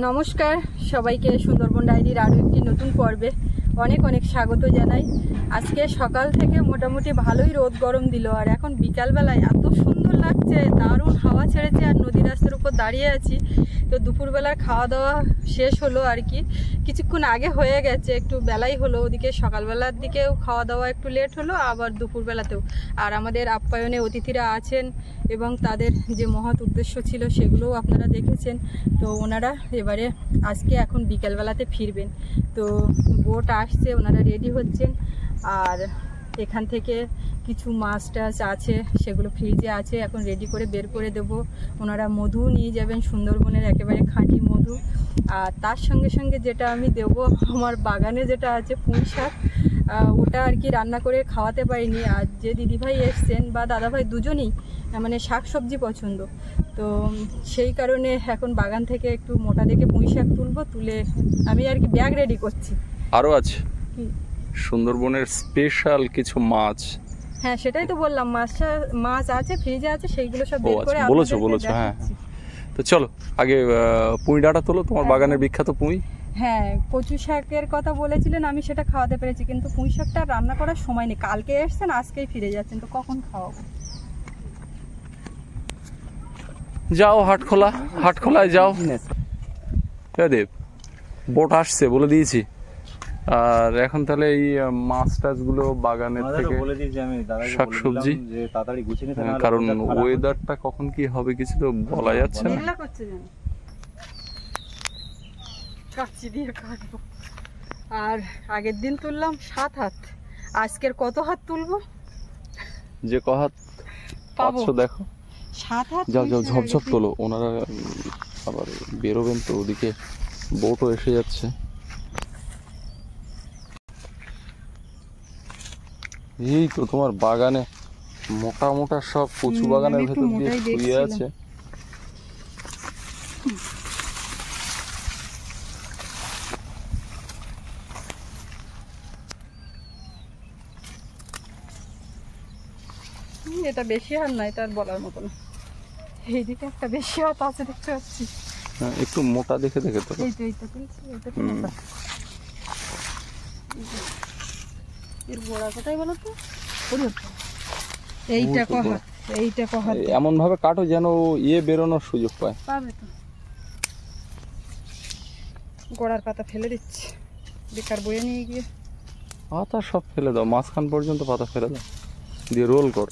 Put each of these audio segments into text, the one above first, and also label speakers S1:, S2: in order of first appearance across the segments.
S1: নমস্কার সবাইকে সুন্দরবন ডায়েরির আরও একটি নতুন পর্বে অনেক অনেক স্বাগত জানাই। আজকে সকাল থেকে মোটামুটি ভালোই রোদ গরম দিল, আর এখন বিকালবেলায় এত সুন্দর লাগছে, দারুণ হাওয়া ছেড়েছে আর নদী রাস্তার উপর দাঁড়িয়ে আছি। তো দুপুরবেলার খাওয়া দাওয়া শেষ হলো আর কি, কিছুক্ষণ আগে হয়ে গেছে, একটু বেলাই হলো। ওদিকে সকালবেলার দিকেও খাওয়া দাওয়া একটু লেট হলো, আবার দুপুরবেলাতেও। আর আমাদের আপ্যায়নে অতিথিরা আছেন এবং তাদের যে মহৎ উদ্দেশ্য ছিল সেগুলোও আপনারা দেখেছেন। তো ওনারা এবারে আজকে এখন বিকেলবেলাতে ফিরবেন। তো বোট আসছে, ওনারা রেডি হচ্ছেন। আর এখান থেকে কিছু মাছ টাছ আছে, সেগুলো ফ্রিজে আছে, এখন রেডি করে বের করে দেব। ওনারা মধু নিয়ে যাবেন, সুন্দরবনের একেবারে খাঁটি মধু। আর তার সঙ্গে সঙ্গে যেটা আমি দেবো, আমার বাগানে যেটা আছে পুঁই শাক, ওটা আর কি রান্না করে খাওয়াতে পারিনি। আর যে দিদিভাই এসছেন বা দাদাভাই দুজনেই মানে শাক সবজি পছন্দ, তো সেই কারণে এখন বাগান থেকে একটু মোটা দেখে পুঁই শাক তুলবো, তুলে আমি আর কি ব্যাগ রেডি করছি।
S2: আরও আছে সুন্দরবনের স্পেশাল কিছু মাছ।
S1: হ্যাঁ সেটাই তো বললাম, মাছ আছে ফ্রিজে আছে, সেইগুলো সব বের করে
S2: বলেছো। হ্যাঁ, তো চলো আগে পুঁই ডাঁটা তোলো, তোমার বাগানের বিখ্যাত পুঁই।
S1: হ্যাঁ, কচু শাকের কথা বলেছিলেন, আমি সেটা খাওয়াতে পেরেছি, কিন্তু পুঁই শাকটা রান্না করার সময় নেই। কালকে এসছেন, আজকেই ফিরে যাচ্ছেন, তো কখন খাওয়াবো?
S2: যাও হাটখোলায় যাও। দেব বোট আসছে বলে দিয়েছি। আর এখন তাহলে এই মাছ টাছগুলো বাগানের থেকে শাকসবজি, কারণ ওয়েদারটা কখন কি হবে কিছু তো বলা যাচ্ছে না।
S1: আর আগের দিন তুললাম 7 হাত, আজকের কত হাত তুলবো?
S2: যে ক হাত পাচ্ছ দেখো।
S1: 7 হাত।
S2: যাও ঝপঝপ তোলো, ওনারা আবার বেরোবেন তো, ওদিকে বোটও এসে যাচ্ছে। এই তো তোমার বাগানে মোটা মোটা সব কচু বাগানের ভেতর দিয়ে শুয়ে আছে।
S1: এটা বেশি হাত নাই, তার বলার মতো না। এইদিকে একটা বেশি হাত আছে দেখতে পাচ্ছি।
S2: একটু মোটা দেখে তো।
S1: এর বড়া কোথায় বলো তো? এইটা কহাত।
S2: এমন ভাবে কাটো যেন বেরোনোর সুযোগ পায়।
S1: পাবে তো। গোড়ার পাতা ফেলে দিচ্ছি, বেকার বয়ে নিয়ে গিয়ে।
S2: পাতা সব ফেলে দাও, মাঝখান পর্যন্ত পাতা ফেলে দাও, দিয়ে রোল কর।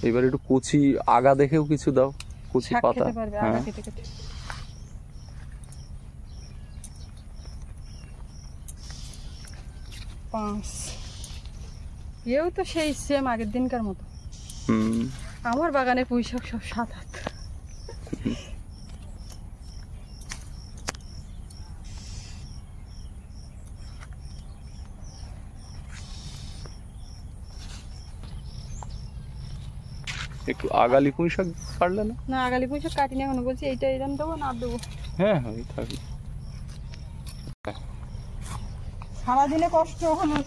S2: এবার একটু কচি আগা দেখেও কিছু দাও, কচি পাতা। হ্যাঁ,
S1: এও তো সেই সেম আগের দিনকার মতো। আমার বাগানে পুঁই শাক সব 7 হাত।
S2: একটু আগালি পুঁই শাক কাটলে না?
S1: না, আগালি পুঁই শাক কাটিনি এখনো, বলছি এইটা এরকম দেবো না আর দেবো?
S2: হ্যাঁ থাকবে।
S1: সারাদিনে কষ্ট হলো।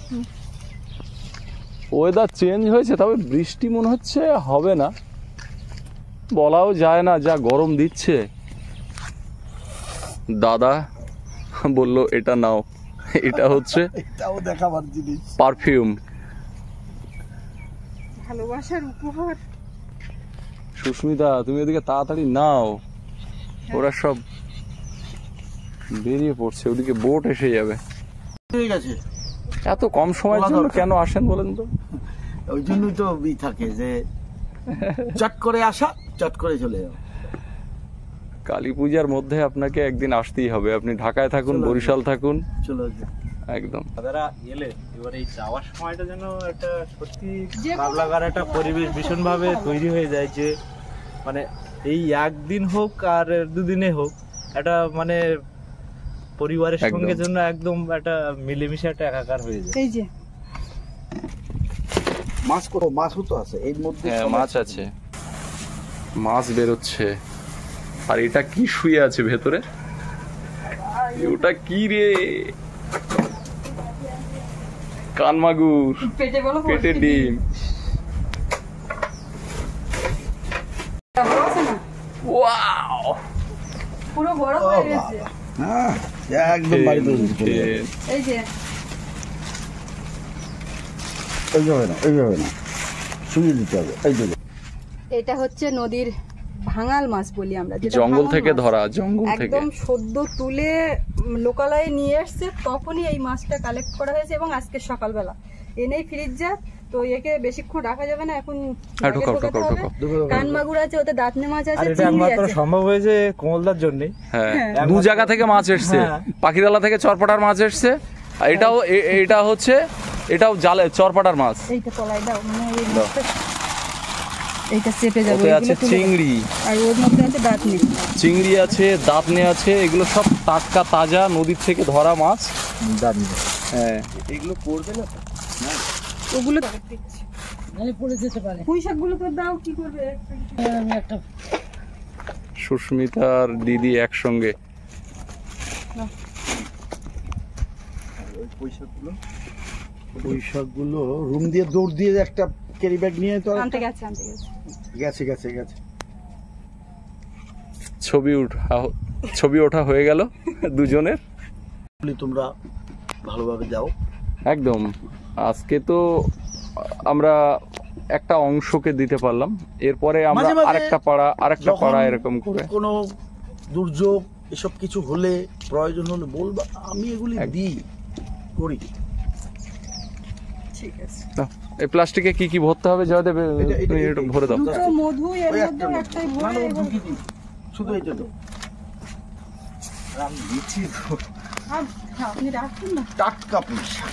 S2: ওয়েদার চেঞ্জ হয়েছে, তবে বৃষ্টি মনে হচ্ছে হবে না, বলাও যায় না, যা গরম দিচ্ছে। দাদা বলল এটা নাও, এটা হচ্ছে
S3: এটাও দেখাবার জিনিস,
S2: পারফিউম,
S1: ভালোবাসার উপহার।
S2: সুস্মিতা তুমি ওদিকে তাড়াতাড়ি নাও, ওরা সব বেরিয়ে পড়ছে, ওদিকে বোট এসে যাবে।
S3: ঠিক আছে,
S2: এত কম সময়ের জন্য কেন আসেন বলেন তো?
S3: ওই জন্যই তো থাকে যে চট করে আসা, চট করে চলে যাও।
S2: কালী পূজার মধ্যে আপনাকে একদিন আসতেই হবে, আপনি ঢাকায় থাকুন, বরিশাল থাকুন,
S3: চলো
S2: একদম।
S4: দাদারা এলে এবার এই যাওয়ার সময়টা যেন একটা সত্যি ভালো লাগার একটা পরিবেশ ভীষণ ভাবে তৈরি হয়ে যায়, যে মানে এই একদিন হোক আর 2 দিনে হোক, একটা মানে পরিবারের সঙ্গে জন্য একদম একটা মিলেমিশে একটা একাকার হয়ে যায়।
S1: এই যে
S3: মাছও তো আছে এর মধ্যে।
S2: হ্যাঁ, মাছ আছে, মাছ বেরোচ্ছে। আর এটা কি শুয়ে আছে ভেতরে? ওটা কি রে? কানমাগুর, পেটে ডিম। ওয়াও,
S1: পুরো বড়
S3: ও
S1: হয়ে গেছে।
S3: বাবা, হ্যাঁ একদম বাড়িতে চলে যাবে।
S1: এই যে
S3: এইভাবে না শুয়ে দিতে হবে। এই যে
S1: এটা হচ্ছে নদীর ভাঙাল মাছ বলি আমরা, যেটা
S2: জঙ্গল
S1: ভাঙাল
S2: থেকে
S1: মাছ।
S2: ধরা, জঙ্গল থেকে।
S1: একদম সদ্য তুলে লোকালয়ে নিয়ে এসছে, তখনই এই মাছটা কালেক্ট করা হয়েছে এবং আজকে সকালবেলা এনেই ফ্রিজে। তো একে বেশিক্ষণ রাখা যাবে না, এখন ব্যাগে
S2: ঢোকাও,
S1: ঢোকাতে
S2: ঢোকাও,
S1: হবে।
S2: ঢোকাও।
S1: কান মাগুর আছে, ওতে দাঁতনে মাছ
S4: আর
S1: আছে,
S4: এটা
S1: চিংড়ি
S4: একমাত্র
S1: আছে।
S4: সম্ভব হয়েছে কোমলদার জন্যই।
S2: হ্যাঁ,
S1: হ্যাঁ।
S2: দু জায়গা থেকে মাছ এসছে,
S4: হ্যাঁ।
S2: পাখিরালা থেকে চরপাটার মাছ এসছে, আর এটাও এটা হচ্ছে, এটাও জালে চরপাটার মাছ।
S1: এইটা তলায় দাও, মানে এই মাছটা এইটা চেপে যাবে।
S2: ওতে
S1: এগুলো
S2: আছে
S1: তুলে দাও।
S2: চিংড়ি,
S1: আর ওর মধ্যে আছে দাঁতনি।
S2: চিংড়ি আছে, দাঁতনে আছে, এগুলো সব টাটকা তাজা নদীর থেকে ধরা মাছ।
S3: দাঁড়িয়ে
S2: হ্যাঁ,
S3: এগুলো পড়বে না তো?
S1: ওগুলো পড়ে যেতে পারে। পুঁই শাকগুলো তো দাও, কি করবে? আমি একটা
S2: সুস্মিতার দিদি একসঙ্গে।
S3: পয়সাগুলো রুম দিয়ে দৌড় দিয়ে একটা ক্যারি ব্যাগ নিয়ে তো
S1: আনতে গেছে।
S3: গেছে
S2: ছবি ওঠা হয়ে গেল দুজনের।
S3: তোমরা ভালোভাবে যাও।
S2: একদম, আজকে তো আমরা একটা অংশকে দিতে পারলাম, এরপরে আমরা
S3: মাঝে মাঝে
S2: আরেকটা
S3: যখন
S2: পাড়া এরকম করে।
S3: কোনো দুর্যোগ এসব কিছু হলে, প্রয়োজন হলে বলবা, আমি এগুলি দিই করি।
S1: ঠিক আছে।
S2: নাও, এই প্লাস্টিকে কি কি ভরতে হবে জয়দেব, তুমি একটু ভরে দাও।
S1: দুটো মধু এর
S3: ওই
S1: মধ্যে একটাই
S3: না,
S1: ভরে
S3: ও
S1: এবার-
S3: ঢুকিয়ে দিই। শুধু এটা তো আমি দিচ্ছি তো।
S1: হ্যাঁ, আপনি রাখুন না।
S3: টাটকা পয়সা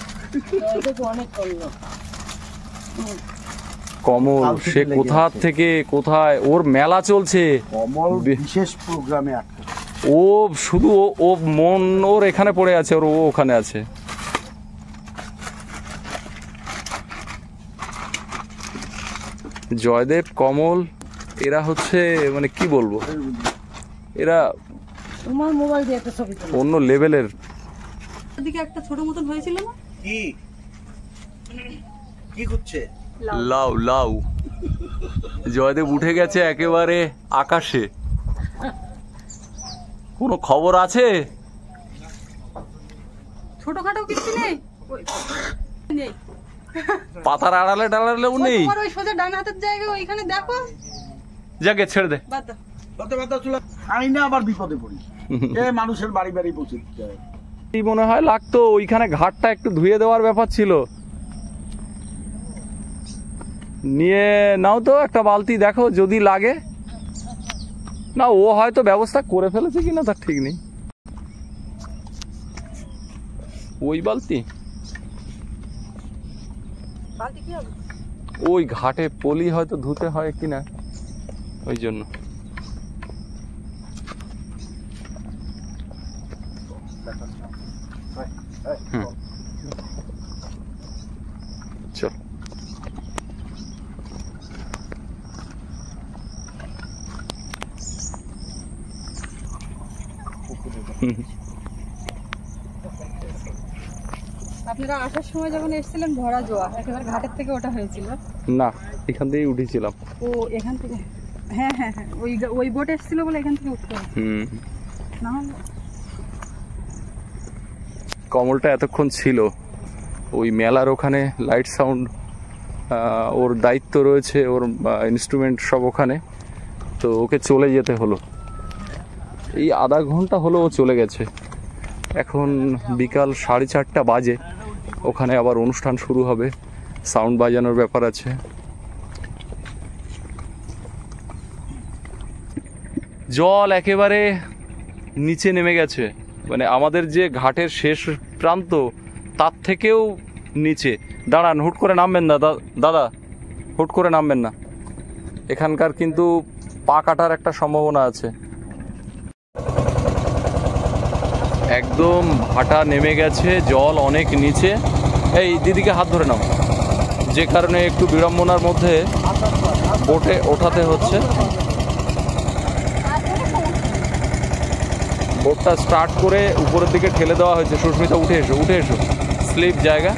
S2: কমল
S3: কাল থেকে
S2: সে
S3: লেগে
S2: কোথা
S3: আছে।
S2: থেকে কোথায়, ওর মেলা চলছে,
S3: কমল বিশেষ প্রোগ্রামে আটকা।
S2: ও শুধু ও মন ওর এখানে পড়ে আছে, ও ওখানে আছে। জয়দেব, কমল, এরা হচ্ছে মানে কি বলবো, এরা
S1: তোমার মোবাইল দিয়ে একটা ছবি তুলো।
S2: অন্য লেভেলের।
S1: ওদিকে একটা ছোট মতন হয়েছিল না?
S3: কি হচ্ছে?
S2: লাউ লাউ জয়দেব উঠে গেছে একেবারে আকাশে। কোনো খবর আছে?
S1: ছোটখাটো কিছু নেই? নেই।
S2: পাতার আড়ালে টাড়ালেও
S1: ওই
S2: নেই।
S1: তোমার ওই সোজা ডান হাতের জায়গা ওইখানে দেখো।
S2: যাকে ছেড়ে দে।
S1: বাদ দাও।
S3: আমি না আবার বিপদে পড়ি। মানুষের বাড়ি বাড়ি পৌঁছে দিতে হয়।
S2: কি মনে হয় লাগতো ওইখানে ঘাটটা একটু ধুয়ে দেওয়ার ব্যাপার ছিল। নিয়ে নাও তো একটা বালতি, দেখো যদি লাগে। না, ও হয়তো ব্যবস্থা করে ফেলেছে কিনা তার ঠিক নেই। ওই বালতি
S1: বালতি কি হবে?
S2: ওই ঘাটে পলি হয়তো ধুতে হয় কিনা, ওই জন্য। চল,
S1: আপনারা আসার সময় যখন এসেছিলেন ভরা জোয়ার, একেবারে ঘাটের থেকে ওটা হয়েছিল।
S2: না, এখান থেকেই উঠেছিলাম।
S1: ও এখান থেকে, হ্যাঁ হ্যাঁ হ্যাঁ, ওই বোট এসেছিল বলে এখান থেকে উঠতে হবে। না হলে
S2: কমলটা এতক্ষণ ছিল ওই মেলার ওখানে, লাইট সাউন্ড ওর দায়িত্ব রয়েছে, ওর ইনস্ট্রুমেন্ট সব ওখানে, তো ওকে চলে যেতে হলো। এই আধা ঘন্টা হলো ও চলে গেছে। এখন বিকাল 4:30 বাজে, ওখানে আবার অনুষ্ঠান শুরু হবে, সাউন্ড বাজানোর ব্যাপার আছে। জল একেবারে নিচে নেমে গেছে, মানে আমাদের যে ঘাটের শেষ প্রান্ত তার থেকেও নিচে। দাঁড়ান, হুট করে নামবেন না দাদা, হুট করে নামবেন না, এখানকার কিন্তু পা কাটার একটা সম্ভাবনা আছে। একদম ভাটা নেমে গেছে, জল অনেক নিচে। এই দিদিকে হাত ধরে নাও, যে কারণে একটু বিড়ম্বনার মধ্যে বোটে ওঠাতে হচ্ছে। বোটটা স্টার্ট করে উপরের দিকে ঠেলে দেওয়া হয়েছে। সুস্মিতা উঠে এসো, উঠে এসো, স্লিপ জায়গা।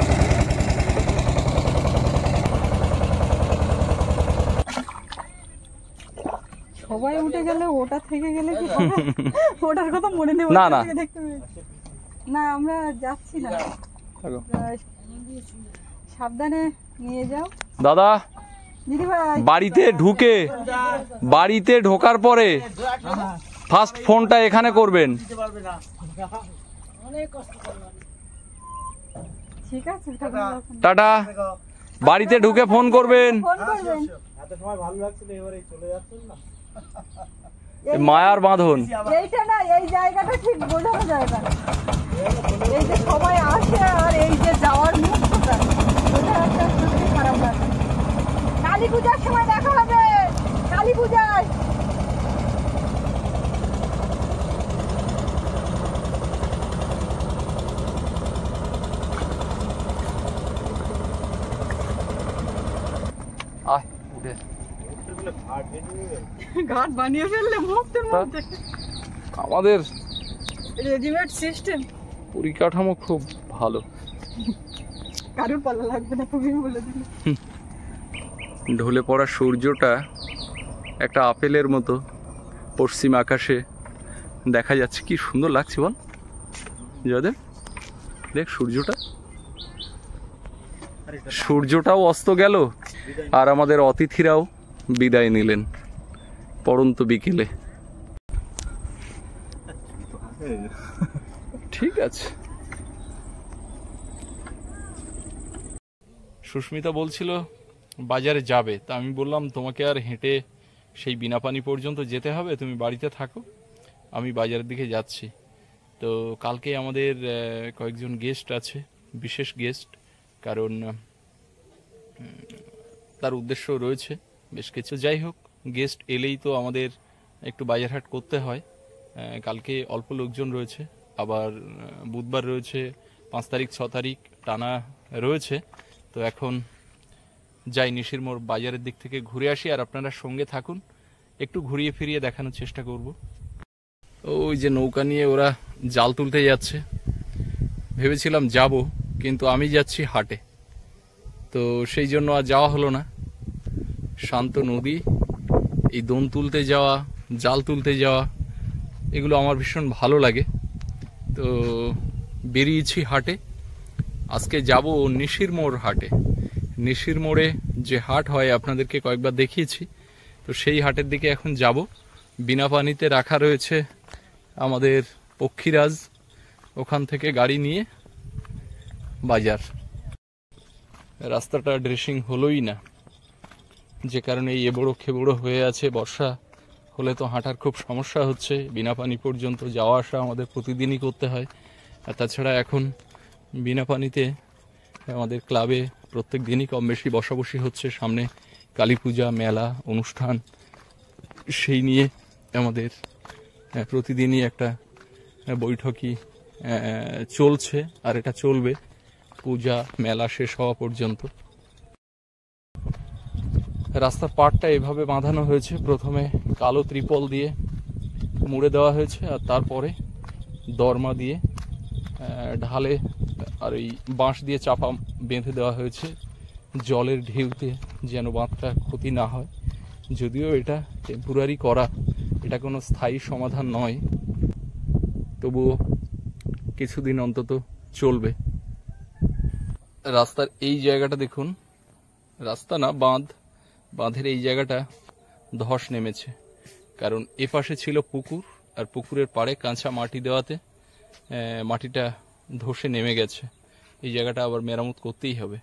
S1: সবাই উঠে গেলে ওটা থেকে গেলে কি হবে? ওটার কথা মনে নেই।
S2: না, না।
S1: দেখতে হবে। না আমরা যাচ্ছি না।
S2: থাকো।
S1: সাবধানে নিয়ে যাও
S2: দাদা
S1: দিদি ভাই।
S2: বাড়িতে ঢোকার পরে ফার্স্ট ফোনটা এখানে করবেন।
S1: ঠিক আছে
S2: টাটা। বাড়িতে ঢুকে ফোন করবেন।
S1: ফোন করবেন।
S4: এত সময় ভালো লাগছিল, এবারে চলে যাচ্ছেন না।
S2: মায়ার বাঁধন।
S1: এইটা না, এই জায়গাটা ঠিক বোঝানো জায়গা। এই যে সবাই আসে আর এই যে যাওয়ার মুহূর্তটা, ওটা একটা সত্যি খারাপ লাগে। কালী পূজার সময় দেখা হবে, কালী পূজায়।
S2: আয় উঠে।
S1: ঘাট বানিয়ে ফেললে মুহূর্তের মধ্যে।
S2: আমাদের
S1: রেডিমেড সিস্টেম।
S2: পরিকাঠামো খুব ভালো।
S1: কারোর পাল্লা লাগবে না, তুমি বলে দিলে।
S2: ঢলে পড়া সূর্যটা একটা আপেলের মতো পশ্চিম আকাশে দেখা যাচ্ছে। কি সুন্দর লাগছে বল জয়দেব, দেখ সূর্যটাও অস্ত গেল আর আমাদের অতিথিরাও বিদায় নিলেন পড়ন্ত বিকেলে। ঠিক আছে। সুস্মিতা বলছিল বাজারে যাবে, তা আমি বললাম তোমাকে আর হেঁটে সেই বিনাপানি পর্যন্ত যেতে হবে, তুমি বাড়িতে থাকো, আমি বাজারের দিকে যাচ্ছি। তো কালকে আমাদের কয়েকজন গেস্ট আছে, বিশেষ গেস্ট, কারণ তার উদ্দেশ্য রয়েছে বেশ কিছু। যাই হোক, গেস্ট এলেই তো আমাদের একটু বাজারহাট করতে হয়। কালকে অল্প লোকজন রয়েছে, আবার বুধবার রয়েছে, 5 তারিখ 6 তারিখ টানা রয়েছে। তো এখন যাই নিশির মোড় বাজারের দিক থেকে ঘুরে আসি, আর আপনারা সঙ্গে থাকুন, একটু ঘুরিয়ে ফিরিয়ে দেখানোর চেষ্টা করব। ওই যে নৌকা নিয়ে ওরা জাল তুলতে যাচ্ছে, ভেবেছিলাম যাব, কিন্তু আমি যাচ্ছি হাটে, তো সেই জন্য আর যাওয়া হলো না। শান্ত নদী, এই দোন তুলতে যাওয়া, জাল তুলতে যাওয়া, এগুলো আমার ভীষণ ভালো লাগে। তো বেরিয়েছি হাটে। আজকে যাব নিশির মোড় হাটে। নিশির মোড়ে যে হাট হয় আপনাদেরকে কয়েকবার দেখিয়েছি, তো সেই হাটের দিকে এখন যাব। বিনা পানিতে রাখা রয়েছে আমাদের পক্ষীরাজ, ওখান থেকে গাড়ি নিয়ে বাজার। রাস্তাটা ড্রেসিং হলোই না, যে কারণে এবড়ো খেবড়ো হয়ে আছে। বর্ষা হলে তো হাঁটার খুব সমস্যা হচ্ছে, বিনা পানি পর্যন্ত যাওয়া আসা আমাদের প্রতিদিনই করতে হয়। আর তাছাড়া এখন বিনা পানিতে আমাদের ক্লাবে প্রত্যেক দিনই কম বেশি বসাবসি হচ্ছে, সামনে কালী পূজা, মেলা, অনুষ্ঠান, সেই নিয়ে আমাদের প্রতিদিনই একটা বৈঠকই চলছে, আর এটা চলবে পূজা মেলা শেষ হওয়া পর্যন্ত। রাস্তার পাড়টা এভাবে বাঁধানো হয়েছে, প্রথমে কালো ত্রিপল দিয়ে মুড়ে দেওয়া হয়েছে, আর তারপরে দরমা দিয়ে ঢালে আর এই বাঁশ দিয়ে চাপা বেঁধে দেওয়া হয়েছে, জলের ঢেউতে যেন বাঁধটা ক্ষতি না হয়। যদিও এটা টেম্পোরারি করা, এটা কোনো স্থায়ী সমাধান নয়, তবুও কিছুদিন অন্তত চলবে। রাস্তার এই জায়গাটা দেখুন, রাস্তা না বাঁধ, বাঁধের এই জায়গাটা ধস নেমেছে, কারণ এপাশে ছিল পুকুর, আর পুকুরের পাড়ে কাঁচা মাটি দেওয়াতে মাটিটা ধসে নেমে গেছে। এই জায়গাটা আবার মেরামত করতেই হবে।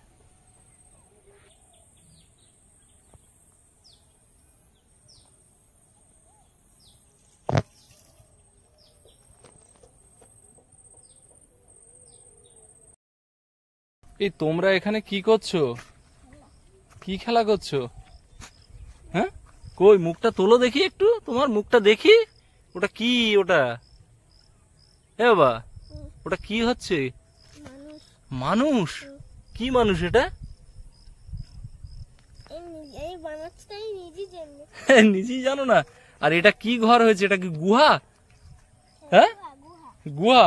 S2: এই তোমরা এখানে কি করছো? কি খেলা করছো? হ্যাঁ, কই মুখটা তোলো দেখি একটু, তোমার মুখটা দেখি। ওটা কি? ওটা এ বাবা, ওটা কি হচ্ছে? মানুষ? কি মানুষ এটা? নিজেই জানো না? আর এটা কি ঘর হয়েছে? এটা কি গুহা? হ্যাঁ, গুহা।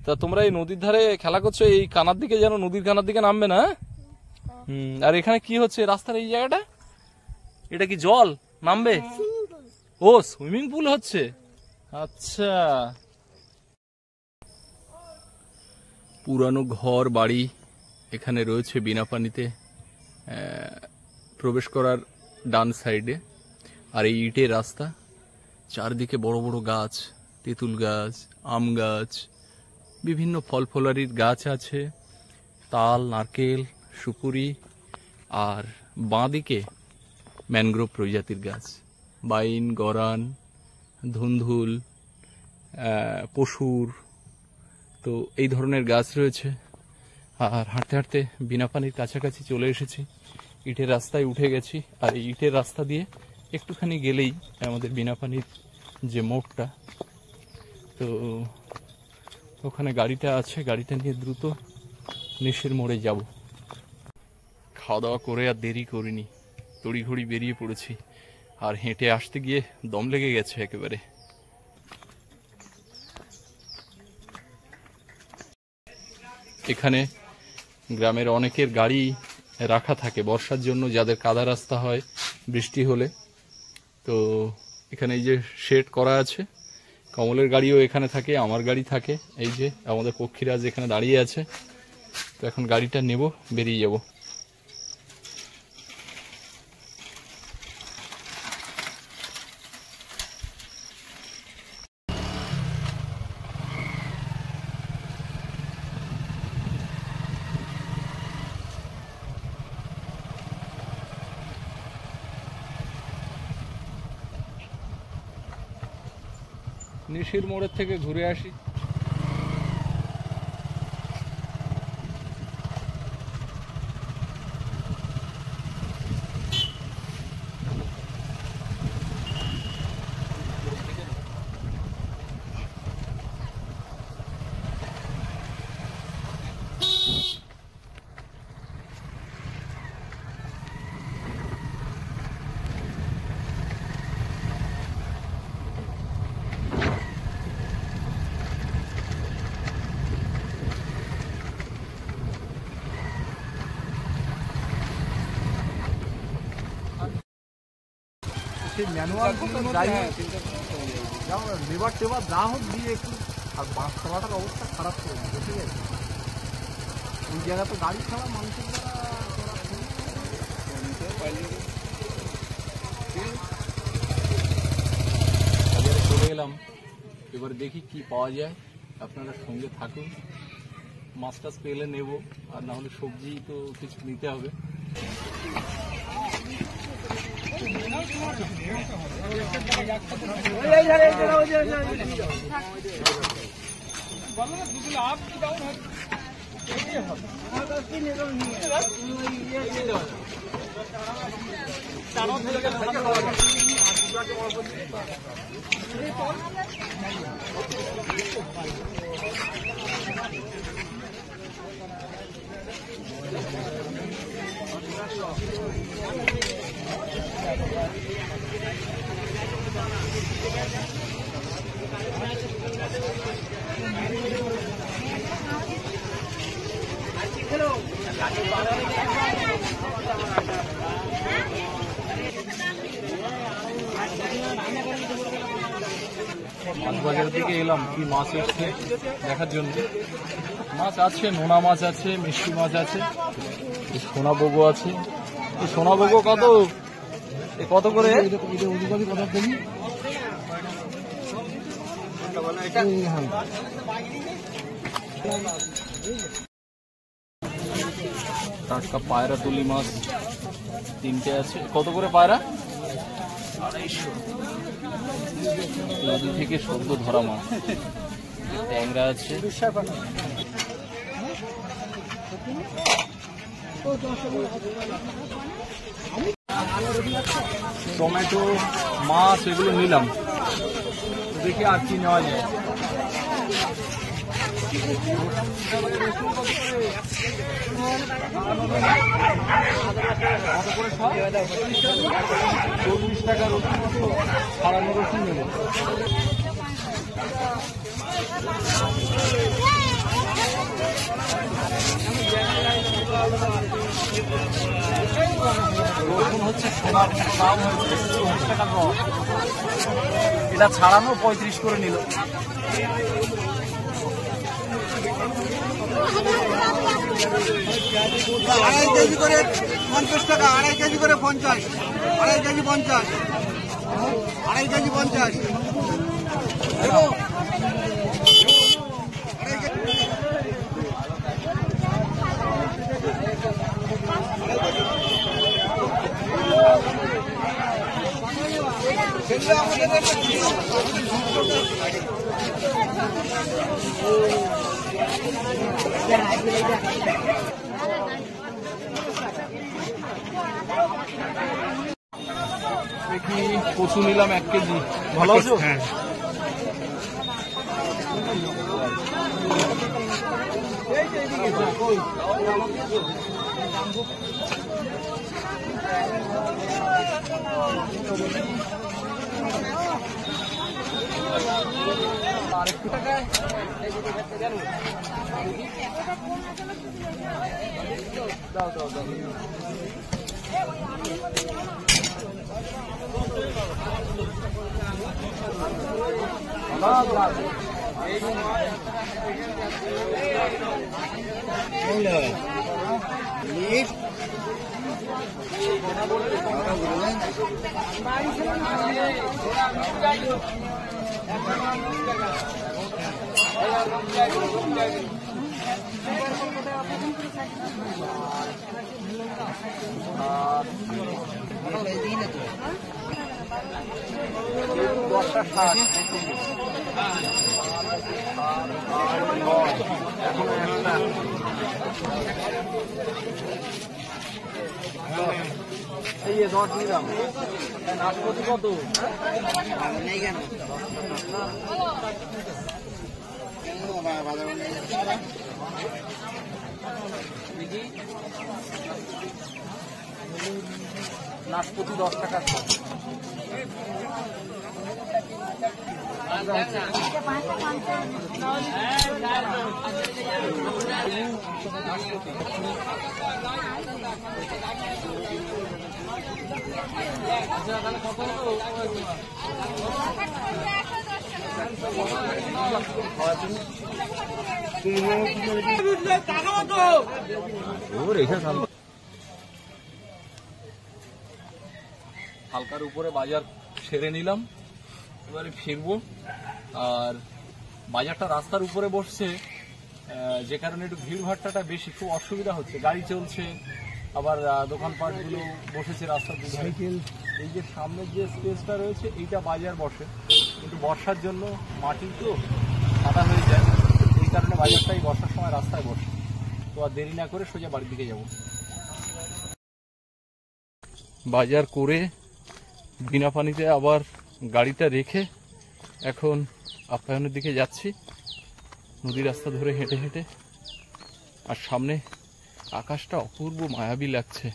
S2: তা তোমরা এই নদীর ধারে খেলা করছো, এই কানার দিকে যেন নদীর কানার দিকে নামবে না। আর এখানে কি হচ্ছে রাস্তার এই জায়গাটা? এটা কি জল নামবে? ও সুইমিং পুল হচ্ছে, আচ্ছা। পুরানো ঘর বাড়ি এখানে রয়েছে বিনাপানিতে প্রবেশ করার ডান সাইডে। আর এই ইটের রাস্তা, চারদিকে বড় বড় গাছ, তেঁতুল গাছ, আম গাছ, বিভিন্ন ফল ফলারির গাছ আছে, তাল, নারকেল, সুপুরি। আর বাঁদিকে ম্যানগ্রোভ প্রজাতির গাছ, বাইন, গরান, ধুন্দুল, পশুর, তো এই ধরনের গাছ রয়েছে। আর হাঁটতে হাঁটতে বিনাপানির কাছাকাছি চলে এসেছি, ইটের রাস্তায় উঠে গেছি। আর এই ইটের রাস্তা দিয়ে একটুখানি গেলেই আমাদের বিনাপানির যে মোড়টা, তো ওখানে গাড়িটা আছে, গাড়িটা নিয়ে দ্রুত নিশির মোড়ে যাব। খাওয়া দাওয়া করে আর দেরি করিনি, তড়িঘড়ি বেরিয়ে পড়েছি। আর হেঁটে আসতে গিয়ে দম লেগে গেছে একেবারে। এখানে গ্রামের অনেকের গাড়ি রাখা থাকে বর্ষার জন্য, যাদের কাদা রাস্তা হয় বৃষ্টি হলে। তো এখানে এই যে শেড করা আছে, কমলের গাড়িও এখানে থাকে, আমার গাড়ি থাকে। এই যে আমাদের পক্ষীরাজ এখানে দাঁড়িয়ে আছে। তো এখন গাড়িটা নেব, বেরিয়ে যাব। নিশির মোড়ের থেকে ঘুরে আসি।
S3: ম্যানুয়াল লেবার টেবার যা হোক দিয়ে একটু, আর বাস চালাটার অবস্থা খারাপ করে দিচ্ছে, ঠিক আছে? ওই জায়গা তো গাড়ি ছাড়া মানুষের
S2: বাজারে চলে এলাম, এবার দেখি কি পাওয়া যায়। আপনারা সঙ্গে থাকুন, মাছ টাছ পেলে নেব, আর না হলে সবজি তো কিছু নিতে হবে। মাছ বাজারের দিকে এলাম, কি মাছ এসছে দেখার জন্য। মাছ আছে, নোনা মাছ আছে, মিষ্টি মাছ আছে, সোনা বগো আছে। সোনা বগো কত, কত করে? টাটকা পায়রা তুলি মাছ 3টে আছে। কত করে পায়রা? 250। নদী থেকে সদ্য ধরা মাছ। ট্যাংরা আছে, টমেটো, মাছ এগুলো নিলাম। দেখি আর কি নেওয়া যায়। টাকা রসুন, ছাড়ানো রসুন নেব। রসুন
S3: হচ্ছে সোনার মতো দাম হয়েছে 40 টাকার রস। এটা ছাড়ানো 35 করে নিল।
S5: আড়াই কেজি করে 50 টাকা, আড়াই কেজি করে 50, আড়াই কেজি 50, আড়াই কেজি 50।
S2: দেখি কচু নিলাম 1 কেজি।
S3: ভালো আছো?
S2: হ্যাঁ।
S3: এই 10 নিলাম। নাশপাতি কত?
S5: নেই কেন?
S3: নাশপাতি 10 টাকা।
S2: হালকার উপরে বাজার সেরে নিলাম, এবারে ফিরবো। আর বাজারটা রাস্তার উপরে বসছে, যে কারণে একটু ভিড় ভাট্টাটা বেশি, খুব অসুবিধা হচ্ছে। গাড়ি চলছে, আবার দোকানপাটগুলো বসেছে রাস্তার দুধারে। এই যে সামনের যে স্পেসটা রয়েছে এইটা বাজার বসে, কিন্তু বর্ষার জন্য মাটি তো কাদা হয়ে যায়, এই কারণে বাজারটা এই বর্ষার সময় রাস্তায় বসে। তো আর দেরি না করে সোজা বাড়ির দিকে যাব। বাজার করে বিনা পানিতে আবার গাড়িটা রেখে এখন আপ্যায়নের দিকে যাচ্ছি, নদী রাস্তা ধরে হেঁটে হেঁটে। আর সামনে আকাশটা অপূর্ব মায়াবী লাগছে।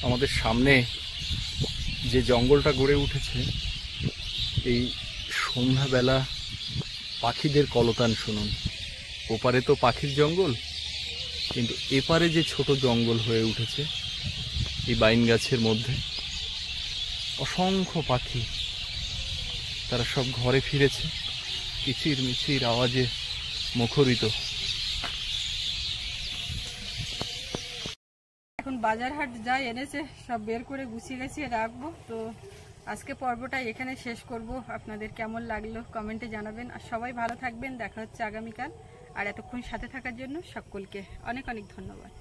S2: আমাদের সামনে যে জঙ্গলটা গড়ে উঠেছে, এই সন্ধ্যাবেলা পাখিদের কলতান শুনুন। ওপারে তো পাখির জঙ্গল, কিন্তু এপারে যে ছোট জঙ্গল হয়ে উঠেছে এই বাইন গাছের মধ্যে, অসংখ্য পাখি, তারা সব ঘরে ফিরেছে, কিচির মিচির আওয়াজে মুখরিত।
S1: এখন বাজার হাট যা এনেছে সব বের করে গুছিয়ে গেছিয়ে রাখবো। তো আজকে পর্বটা এখানে শেষ করব। আপনাদের কেমন লাগলো কমেন্টে জানাবেন। আর সবাই ভালো থাকবেন, দেখা হচ্ছে আগামীকাল। আর এতক্ষণ সাথে থাকার জন্য সকলকে অনেক অনেক ধন্যবাদ।